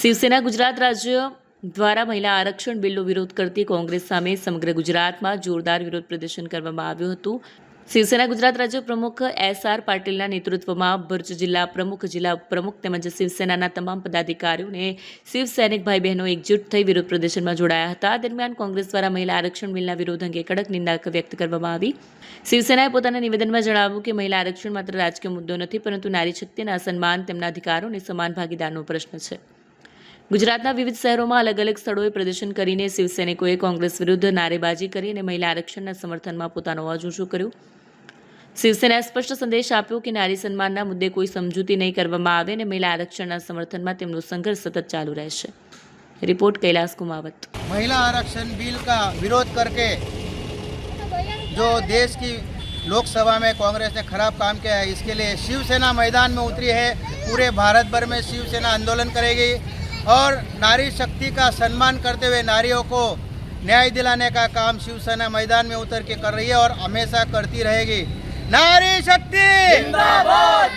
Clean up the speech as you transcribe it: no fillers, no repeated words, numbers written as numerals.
શિવસેના ગુજરાત રાજ્ય દ્વારા મહિલા આરક્ષણ બિલનો વિરોધ કરતી કોંગ્રેસ સામે સમગ્ર ગુજરાતમાં જોરદાર વિરોધ પ્રદર્શન કરવામાં આવ્યું હતું. શિવસેના ગુજરાત રાજ્ય પ્રમુખ એસ.આર. પાટીલના નેતૃત્વમાં ભરૂચ જિલ્લા પ્રમુખ, જિલ્લા ઉપપ્રમુખ તેમજ શિવસેનાના તમામ પદાધિકારીઓને શિવસૈનિક ભાઈ બહેનો એકજૂટ થઈ વિરોધ પ્રદર્શનમાં જોડાયા હતા. દરમિયાન કોંગ્રેસ દ્વારા મહિલા આરક્ષણ બિલના વિરોધ અંગે કડક નિંદા વ્યક્ત કરવામાં આવી. શિવસેનાએ પોતાના નિવેદનમાં જણાવ્યું કે મહિલા આરક્ષણ માત્ર રાજકીય મુદ્દો નથી, પરંતુ નારી શક્તિના સન્માન, તેમના અધિકારો અને સમાન ભાગીદારનો પ્રશ્ન છે. ગુજરાતના વિવિધ શહેરોમાં અલગ અલગ સ્થળોએ પ્રદર્શન કરીને શિવસૈનિકોએ કોંગ્રેસ વિરુદ્ધ નારેબાજી કરી અને મહિલા આરક્ષણના સમર્થનમાં પોતાનો અવાજ ઊંચો કર્યો. શિવસેનાએ સ્પષ્ટ સંદેશ આપ્યો કે નારી સન્માનના મુદ્દે કોઈ સમજૂતી નહીં કરવામાં આવે અને મહિલા આરક્ષણના સમર્થનમાં તેમનો સંઘર્ષ સતત ચાલુ રહેશે. रिपोर्ट कैलाश कुमावत। महिला आरक्षण बिल का विरोध करके जो देश की लोकसभा में कांग्रेस ने खराब काम किया है, इसके लिए शिवसेना मैदान में उतरी है। पूरे भारत भर में शिवसेना आंदोलन करेगी और नारी शक्ति का सम्मान करते हुए नारियों को न्याय दिलाने का काम शिवसेना मैदान में उतर के कर रही है और हमेशा करती रहेगी। नारी शक्ति जिंदाबाद।